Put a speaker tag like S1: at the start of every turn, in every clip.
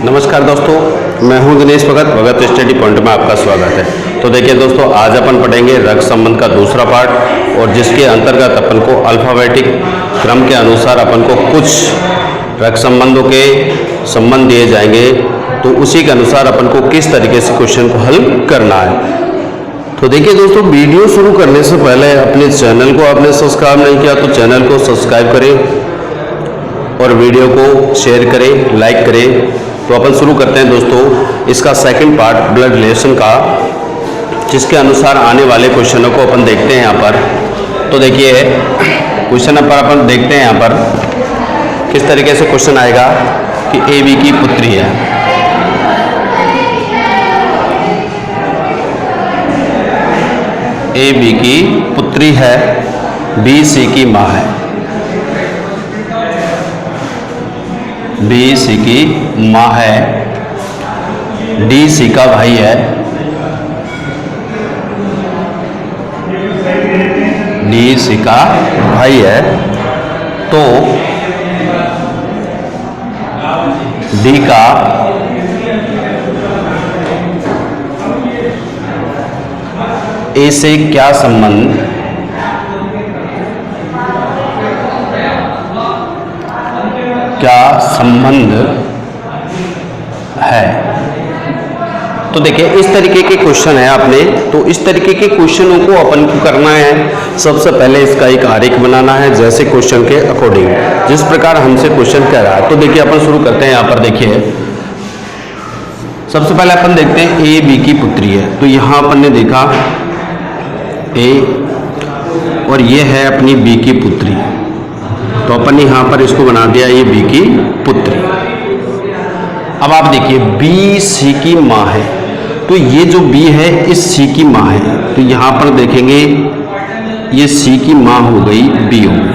S1: नमस्कार दोस्तों, मैं हूं दिनेश भगत स्टडी पॉइंट में आपका स्वागत है। तो देखिए दोस्तों, आज अपन पढ़ेंगे रक्त संबंध का दूसरा पार्ट, और जिसके अंतर्गत अपन को अल्फाबेटिक क्रम के अनुसार अपन को कुछ रक्त संबंधों के संबंध दिए जाएंगे, तो उसी के अनुसार अपन को किस तरीके से क्वेश्चन को हल करना है। तो देखिए दोस्तों, वीडियो शुरू करने से पहले अपने चैनल को आपने सब्सक्राइब नहीं किया तो चैनल को सब्सक्राइब करें और वीडियो को शेयर करें, लाइक करें। तो अपन शुरू करते हैं दोस्तों इसका सेकंड पार्ट ब्लड रिलेशन का, जिसके अनुसार आने वाले क्वेश्चनों को अपन देखते हैं यहाँ पर। तो देखिए क्वेश्चन पर अपन देखते हैं यहाँ पर किस तरीके से क्वेश्चन आएगा कि ए बी की पुत्री है। ए बी की पुत्री है, बी सी की माँ है। बी सी की माँ है, डी सी का भाई है, डी सी का भाई है। तो डी का ए से क्या संबंध है। तो देखिए इस तरीके के क्वेश्चन है आपने, तो इस तरीके के क्वेश्चनों को अपन को करना है। सबसे पहले इसका एक आरेख बनाना है, जैसे क्वेश्चन के अकॉर्डिंग जिस प्रकार हमसे क्वेश्चन कह रहा है। तो देखिए अपन शुरू करते हैं। यहाँ पर देखिए सबसे पहले अपन देखते हैं ए बी की पुत्री है। तो यहाँ अपन ने देखा ए और ये है अपनी बी की पुत्री, तो अपन ने यहाँ पर इसको बना दिया ये बी की पुत्री। अब आप देखिए बी सी की माँ है, तो ये जो बी है इस सी की माँ है। तो यहाँ पर देखेंगे ये सी की माँ हो गई, बी हो गई।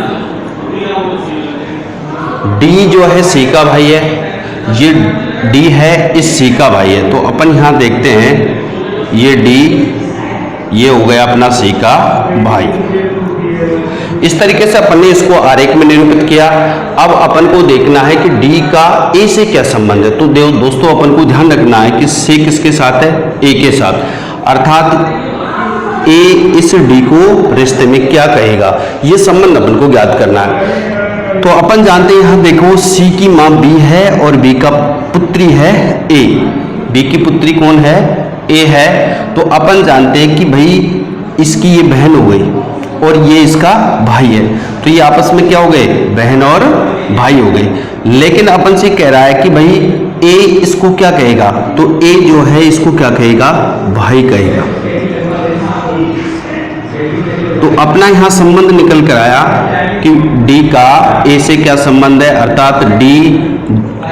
S1: डी जो है सी का भाई है, ये डी है इस सी का भाई है। तो अपन यहाँ देखते हैं ये डी, ये हो गया अपना सी का भाई। इस तरीके से अपन ने इसको आरेख में निरूपित किया। अब अपन को देखना है कि डी का ए से क्या संबंध है। तो दोस्तों अपन को ध्यान रखना है कि सी किसके साथ है, ए के साथ, अर्थात ए इस डी को रिश्ते में क्या कहेगा, ये संबंध अपन को ज्ञात करना है। तो अपन जानते हैं यहाँ देखो सी की माँ बी है और बी का पुत्री है ए। बी की पुत्री कौन है, ए है। तो अपन जानते हैं कि भाई इसकी ये बहन हो गई और ये इसका भाई है, तो ये आपस में क्या हो गए, बहन और भाई हो गए। लेकिन अपन से कह रहा है कि भाई ए इसको क्या कहेगा, तो ए जो है इसको क्या कहेगा, भाई कहेगा। तो अपना यहां संबंध निकल कर आया कि डी का ए से क्या संबंध है, अर्थात डी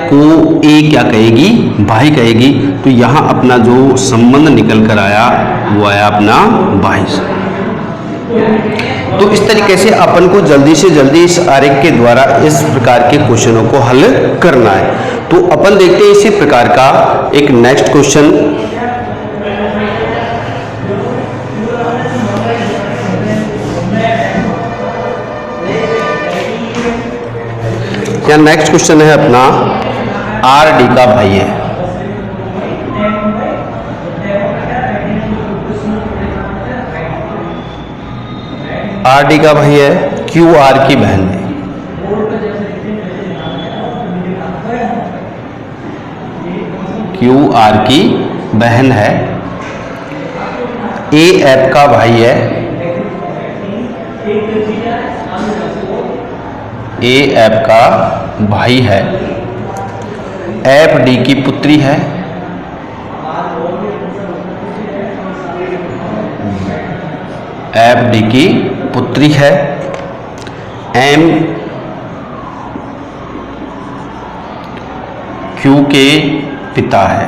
S1: को ए क्या कहेगी, भाई कहेगी। तो यहां अपना जो संबंध निकल कर आया वो आया अपना भाई से। तो इस तरीके से अपन को जल्दी से जल्दी इस आरेख के द्वारा इस प्रकार के क्वेश्चनों को हल करना है। तो अपन देखते हैं इसी प्रकार का एक नेक्स्ट क्वेश्चन। या नेक्स्ट क्वेश्चन है अपना आर डी का भाई है। आर डी का भाई है, क्यू आर की बहन है। क्यू आर की बहन है। ए एफ का भाई है। ए एफ का भाई है। एफ डी की पुत्री है। एफ डी की पुत्री है। एम क्यू के पिता है।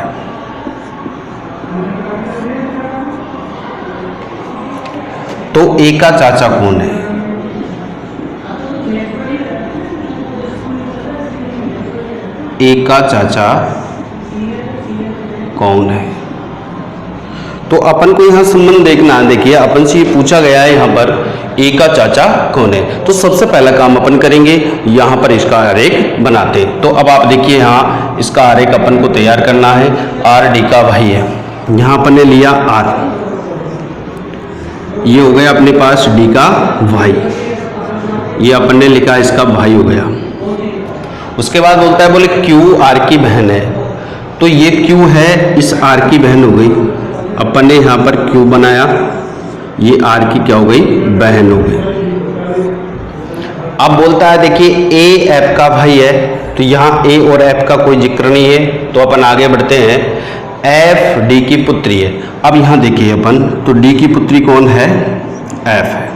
S1: तो ए का चाचा कौन है, ए का चाचा कौन है। तो अपन को यहाँ संबंध देखना है। देखिए अपन से ये पूछा गया है यहाँ पर ए का चाचा कौन है। तो सबसे पहला काम अपन करेंगे, यहाँ पर इसका आरेख बनाते हैं। तो अब आप देखिए यहाँ इसका आरेख अपन को तैयार करना है। आर डी का भाई है, यहाँ अपन ने लिया आर, ये हो गया अपने पास डी का भाई, ये अपन ने लिखा इसका भाई हो गया। उसके बाद बोलता है बोले क्यू आर की बहन है, तो ये क्यू है इस आर की बहन हो गई, अपन ने यहाँ पर क्यू बनाया, ये आर की क्या हो गई, बहन हो गई। अब बोलता है देखिए ए एफ का भाई है, तो यहाँ ए और एफ का कोई जिक्र नहीं है, तो अपन आगे बढ़ते हैं। एफ डी की पुत्री है, अब यहाँ देखिए अपन, तो डी की पुत्री कौन है, एफ है,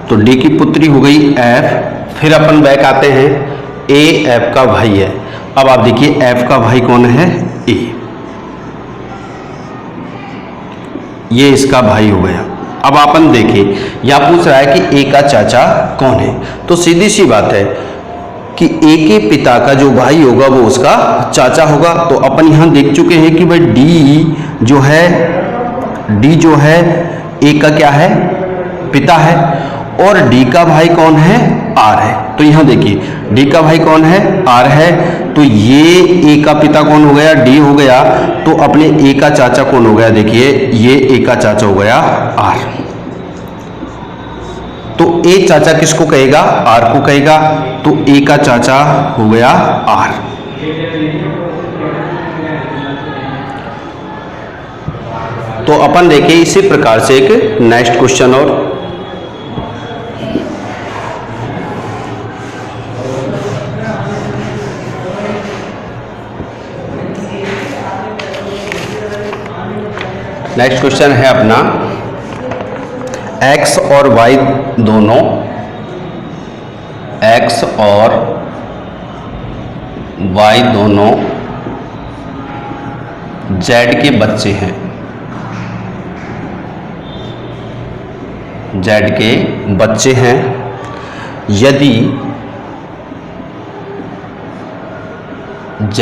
S1: तो डी की पुत्री हो गई एफ। फिर अपन बैक आते हैं, ए एफ का भाई है, अब आप देखिए एफ का भाई कौन है, ए, ये इसका भाई हो गया। अब अपन देखें, यह पूछ रहा है कि ए का चाचा कौन है, तो सीधी सी बात है कि ए के पिता का जो भाई होगा वो उसका चाचा होगा। तो अपन यहां देख चुके हैं कि भाई डी जो है ए का क्या है, पिता है, और डी का भाई कौन है, आर है। तो यहां देखिए डी का भाई कौन है, आर है, तो ये ए का पिता कौन हो गया, डी हो गया, तो अपने ए का चाचा कौन हो गया, देखिए ये ए का चाचा हो गया आर। तो ए चाचा किसको कहेगा, आर को कहेगा, तो ए का चाचा हो गया आर। तो अपन देखिए इसी प्रकार से एक नेक्स्ट क्वेश्चन और, नेक्स्ट क्वेश्चन है अपना, x और y दोनों, x और y दोनों z के बच्चे हैं, z के बच्चे हैं। यदि z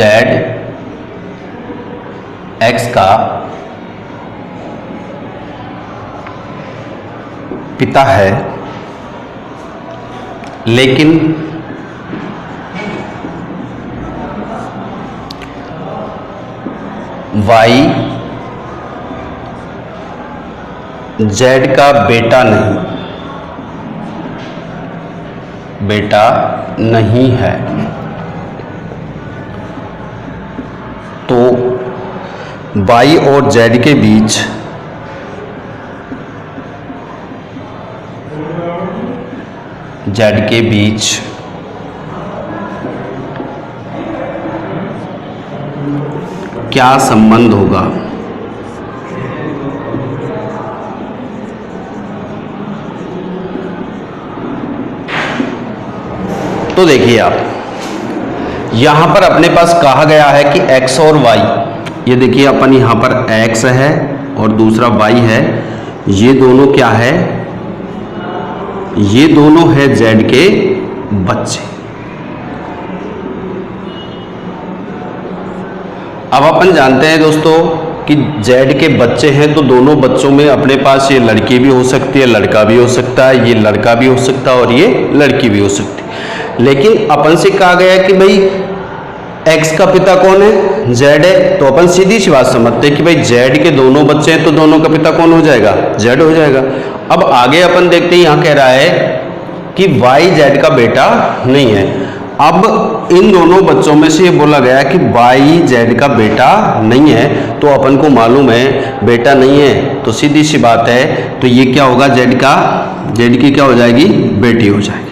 S1: x का पिता है, लेकिन y z का बेटा नहीं है, तो y और z के बीच क्या संबंध होगा। तो देखिए आप यहां पर अपने पास कहा गया है कि x और y, ये देखिए अपन यहां पर x है और दूसरा y है, ये दोनों क्या है, ये दोनों है z के बच्चे। अब अपन जानते हैं दोस्तों कि z के बच्चे हैं, तो दोनों बच्चों में अपने पास ये लड़की भी हो सकती है, लड़का भी हो सकता है, ये लड़का भी हो सकता है और ये लड़की भी हो सकती है। लेकिन अपन से कहा गया कि भाई x का पिता कौन है, z है, तो अपन सीधी सी बात समझते हैं कि भाई z के दोनों बच्चे हैं, तो दोनों का पिता कौन हो जाएगा, z हो जाएगा। अब आगे अपन देखते हैं, यहाँ कह रहा है कि y z का बेटा नहीं है। अब इन दोनों बच्चों में से ये बोला गया कि y z का बेटा नहीं है, तो अपन को मालूम है बेटा नहीं है, तो सीधी सी बात है, तो ये क्या होगा, z की क्या हो जाएगी, बेटी हो जाएगी,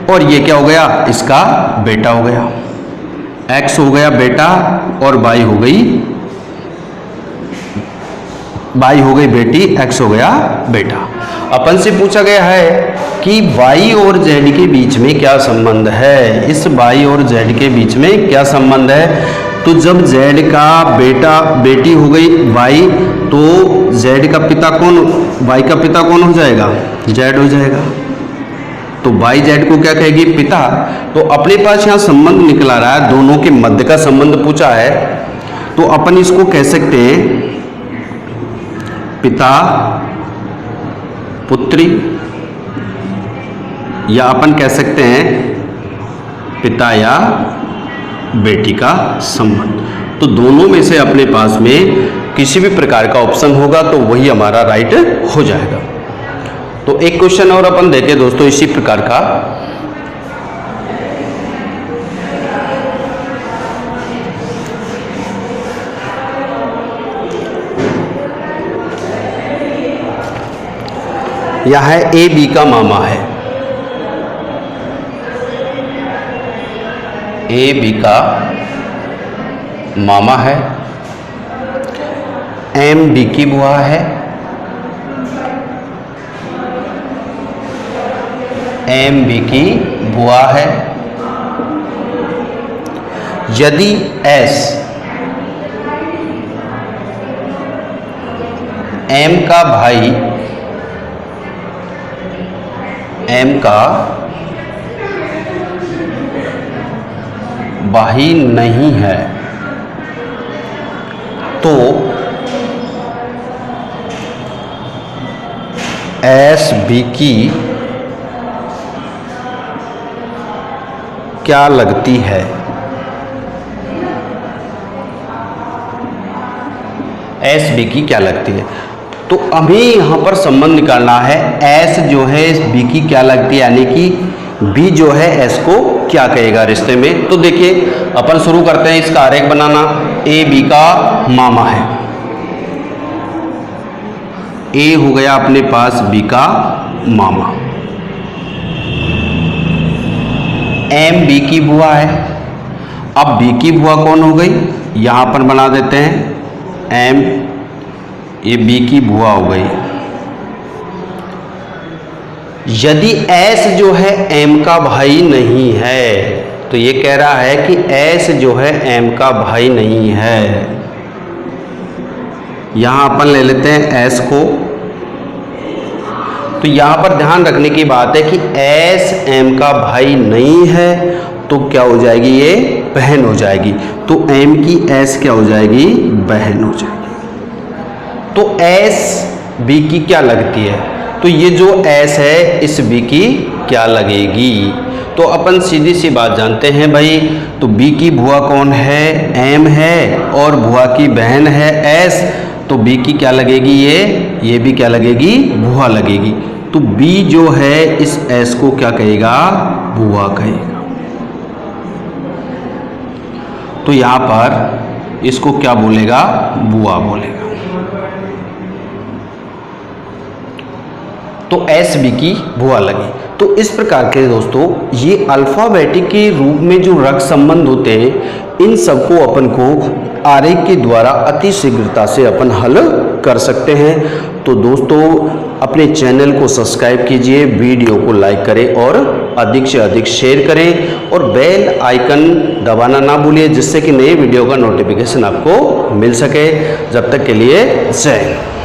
S1: और ये क्या हो गया, इसका बेटा हो गया, x हो गया बेटा और y हो गई बेटी, x हो गया बेटा। अपन से पूछा गया है कि y और z के बीच में क्या संबंध है, इस y और z के बीच में क्या संबंध है। तो जब z का बेटा बेटी हो गई y, तो z का पिता कौन, y का पिता कौन हो जाएगा, z हो जाएगा, तो y z को क्या कहेगी, पिता। तो अपने पास यहाँ संबंध निकल आ रहा है, दोनों के मध्य का संबंध पूछा है, तो अपन इसको कह सकते हैं पिता पुत्री, या अपन कह सकते हैं पिता या बेटी का संबंध। तो दोनों में से अपने पास में किसी भी प्रकार का ऑप्शन होगा तो वही हमारा राइट हो जाएगा। तो एक क्वेश्चन और अपन देखें दोस्तों इसी प्रकार का। यह है ए बी का मामा है, ए बी का मामा है, एम बी की बुआ है, एम बी की बुआ है। यदि एस एम का भाई, एम का भाई नहीं है तो एस बी की क्या लगती है? एस बी की क्या लगती है? तो अभी यहाँ पर संबंध निकालना है। एस जो है बी की क्या लगती है, यानी कि बी जो है एस को क्या कहेगा रिश्ते में। तो देखिए अपन शुरू करते हैं इसका आरेख बनाना। ए बी का मामा है, ए हो गया अपने पास बी का मामा, एम बी की बुआ है। अब बी की बुआ कौन हो गई, यहां पर बना देते हैं एम, ये बी की बुआ हो गई। यदि एस जो है एम का भाई नहीं है, तो ये कह रहा है कि एस जो है एम का भाई नहीं है। यहां अपन ले लेते हैं एस को। तो यहां पर ध्यान रखने की बात है कि एस एम का भाई नहीं है तो क्या हो जाएगी, ये बहन हो जाएगी। तो एम की एस क्या हो जाएगी, बहन हो जाएगी। तो एस बी की क्या लगती है, तो ये जो एस है इस बी की क्या लगेगी। तो अपन सीधी सी बात जानते हैं भाई, तो बी की बुआ कौन है, एम है, और बुआ की बहन है एस। तो बी की क्या लगेगी, ये भी क्या लगेगी, बुआ लगेगी। तो बी जो है इस एस को क्या कहेगा, बुआ कहेगा। तो यहां पर इसको क्या बोलेगा, बुआ बोलेगा। तो एस बी की बुआ लगी। तो इस प्रकार के दोस्तों ये अल्फाबेटिक के रूप में जो रक्त संबंध होते हैं, इन सबको अपन को आरेख के द्वारा अति शीघ्रता से अपन हल कर सकते हैं। तो दोस्तों अपने चैनल को सब्सक्राइब कीजिए, वीडियो को लाइक करें और अधिक से अधिक शेयर करें और बेल आइकन दबाना ना भूलिए, जिससे कि नए वीडियो का नोटिफिकेशन आपको मिल सके। जब तक के लिए जय हिंद।